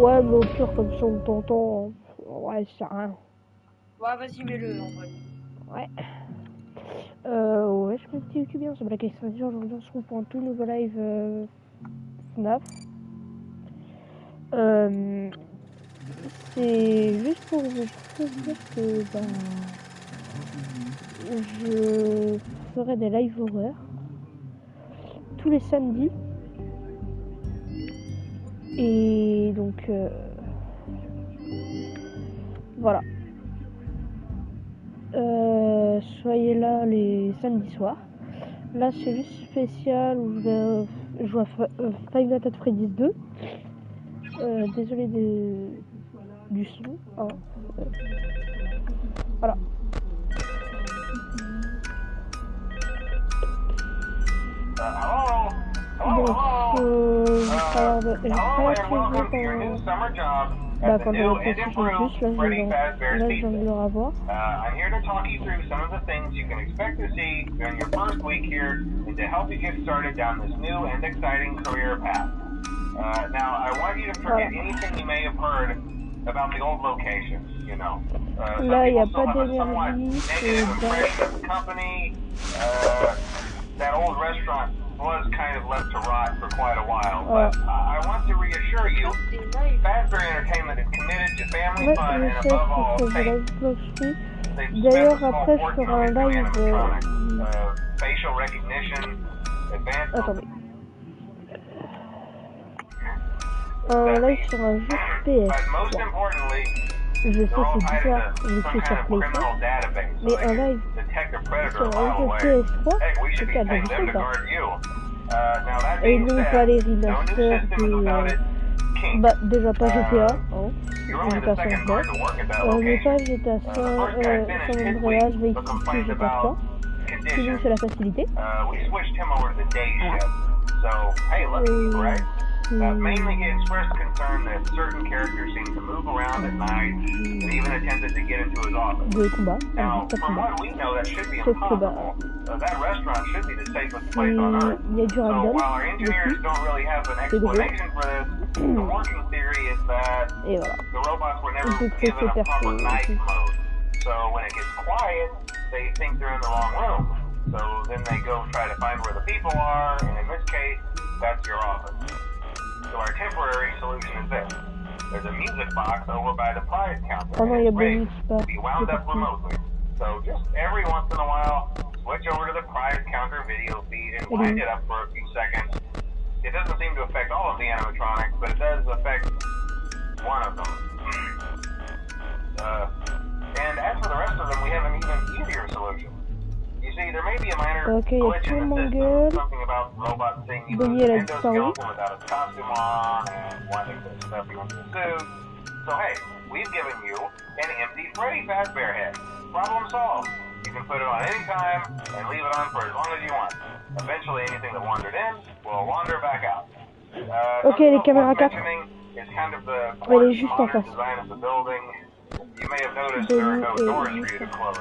Ouais, mais au pire, comme ça, on t'entend. Ouais, ça sert à rien. Ouais, vas-y, mets-le en vrai. Ouais. Ouais, je pense que tu bien, c'est Black-AxeRezy. Aujourd'hui, on se retrouve pour un tout nouveau live FNAF. C'est juste pour vous dire que je ferai des lives horreur tous les samedis. Et donc, voilà. Soyez là les samedis soirs. Là, c'est juste spécial où je vais jouer à Five Nights at Freddy's 2. Désolé du son. Hein. Voilà. Donc, je serai là chez quand j'avais le PlayStation Plus, là je viens de le revoir. I'm here to talk you through some of the things you can expect to see during your first week here and to help you get started down this new and exciting career path. Now, I want you to forget anything you may have heard about the old location, you know. Là, il n'y a pas d'énergie, c'est company. That old restaurant was kind of left to rot for quite a while, but I want to reassure you, Fazbear Entertainment is committed to family fun and above all, safety. D'ailleurs, après, je ferai un live. Facial recognition, advanced. Attendez. Un live sur un jeu PS. Je sais, c'est bizarre, je suis sur PlayStation, mais un live sur un jeu PS3, c'est pas d'habitude, ça. Et donc, pas les remasters de... déjà pas GTA, hein, GTA 5, mais pas GTA 5, San Andreas, Vice City, GTA 3. Sinon, c'est la facilité. Mainly he expressed concern that certain characters seem to move around at night and even attempted to get into his office. Now, from what we know, that should be impossible. That restaurant should be the safest place on Earth. So while our engineers don't really have an explanation for this, the working theory is that the robots were never given a public night mode. So when it gets quiet, they think they're in the wrong room. So then they go try to find where the people are, and in this case, that's your office. So our temporary solution is this. There's a music box over by the prize counter. It's rigged to be wound up remotely. So just every once in a while, switch over to the prize counter video feed and wind it up for a few seconds. It doesn't seem to affect all of the animatronics, but it does affect one of them. And as for the rest of them, we have an even easier solution. You see, there may be a minor glitch in the system, something about robots seeing you lose an endoskeleton without a costume on and wanting to stuff you into a suit. So hey, we've given you an empty Freddy Fazbear head. Problem solved. You can put it on any time and leave it on for as long as you want. Eventually anything that wandered in will wander back out. Ok, les caméras 4. Is kind of the Elle est juste en face. design of the building. You may have noticed there are no doors for you to close.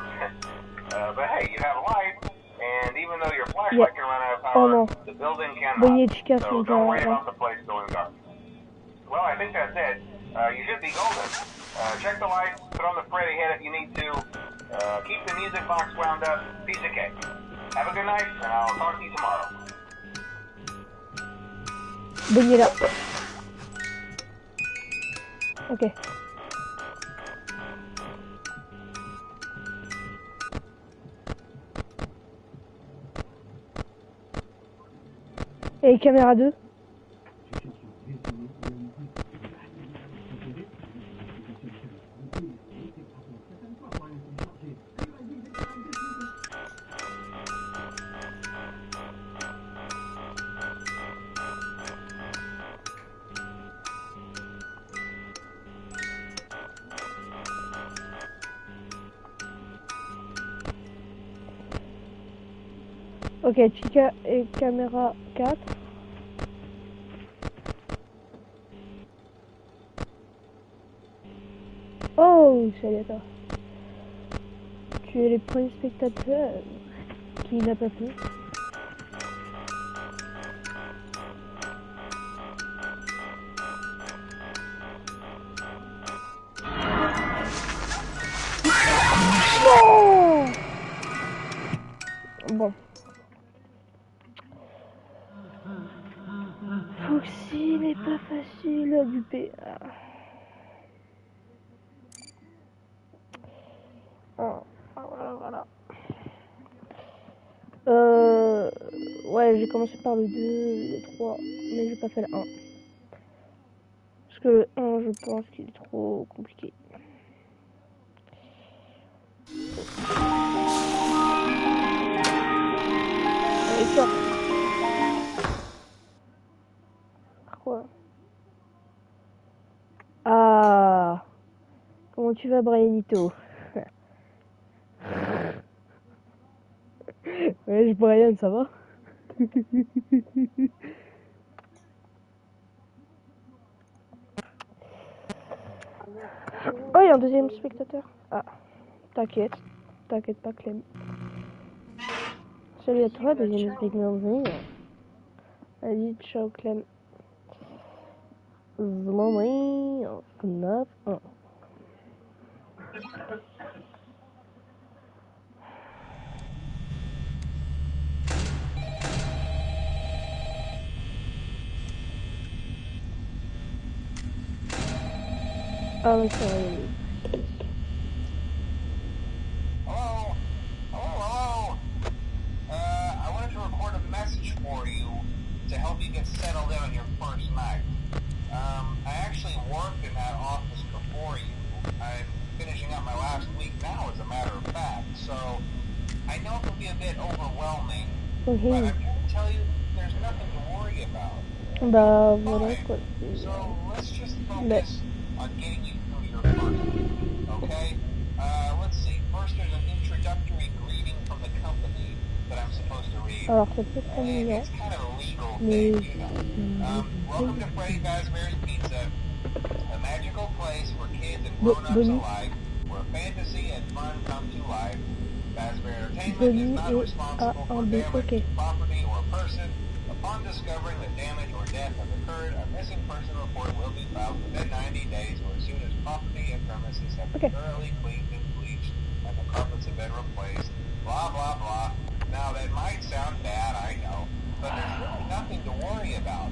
But hey, you have a light, and even though your flashlight can run out of power, the building cannot. So don't worry about the place going dark. Well, I think that's it. You should be golden. Check the lights, put on the Freddy head if you need to. Keep the music box wound up. Piece of cake. Have a good night, and I'll talk to you tomorrow. Baignez là. Ok. Et caméra 2. Ok, Chica et caméra 4. Oh, salut à toi. Tu es les premiers spectateurs qui n'a pas peur. s'il a du P. Voilà. Ouais, j'ai commencé par le 2, le 3, mais j'ai pas fait le 1. Parce que le 1, je pense qu'il est trop compliqué. Allez, tiens. Quoi? Ah, comment tu vas, Brianito? Ouais, Brian, ça va? Oh, il y a un deuxième spectateur. Ah, t'inquiète pas, Clem. Salut à toi, deuxième spectateur. Allez, ciao, Clem. Zmamri, 9, 1. Ah oui, c'est vrai. Hello. I wanted to record a message for you to help you get settled in on your first night. I actually worked in that office before you. I'm finishing up my last week now, as a matter of fact, so I know it can be a bit overwhelming, but I'm here to tell you there's nothing to worry about. Bah voilà quoi. So let's just focus on getting you through your first week, okay? Let's see. First, there's an introductory greeting from the company that I'm supposed to read. Alors ça peut être amusant. It's kind of a legal thing, you know. Welcome to Freddy Fazbear's Pizza, a magical place for kids and grown-ups alike, where fantasy and fun come to life. Fazbear Entertainment is not responsible for damage to property or person. Upon discovering that damage or death has occurred, a missing person report will be filed within 90 days or as soon as property and premises have been thoroughly cleaned and bleached and the carpets have been replaced. Blah, blah, blah. Now, that might sound bad, I know, but there's really nothing to worry about.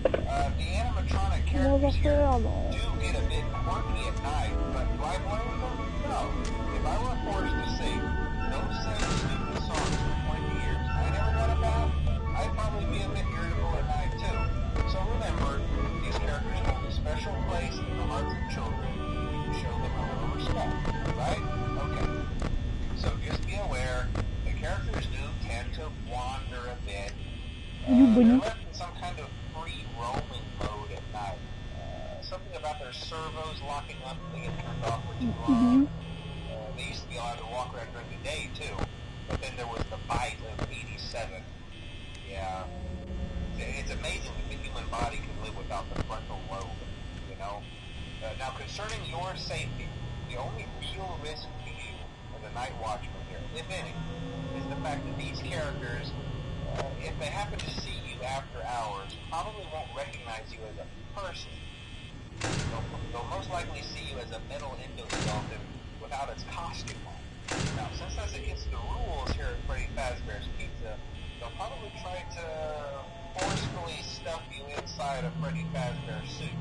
The animatronic characters here do get a bit quirky at night, but do I blame them? No. If I were forced to sing those same stupid songs for 20 years and I never got a bath, I'd probably be a bit irritable at night too. So remember, these characters hold a special place in the hearts of children. You show them a little respect, right? Okay. So just be aware, the characters do tend to wander a bit. They're left in some kind of free roaming mode at night. Something about their servos locking up and they get turned off for too long. They used to be allowed to walk around during the day too, but then there was the bite of 87. Yeah. It's amazing that the human body can live without the frontal lobe, you know? Now, concerning your safety, the only real risk to you as a night watchman here, if any, is the fact that these characters, if they happen to see you after hours, probably won't recognize you as a person. They'll most likely see you as a metal endoskeleton without its costume on. Now, since that's against the rules here at Freddy Fazbear's Pizza, they'll probably try to forcefully stuff you inside a Freddy Fazbear suit.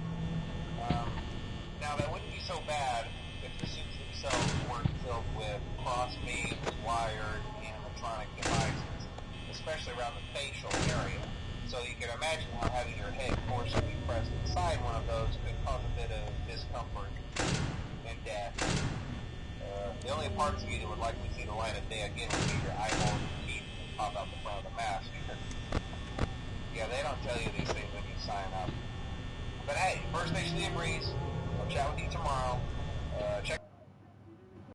Now, that wouldn't be so bad if the suits themselves weren't filled with cross-beams, wired, animatronic devices, especially around the facial area. So you can imagine how having your head forcibly pressed inside one of those could cause a bit of discomfort and death. The only parts of you that would likely see the light of day again would be your eyeballs and teeth that pop out the front of the mask. Yeah, they don't tell you these things when you sign up. But hey, first station of the breeze. I'll chat with you tomorrow.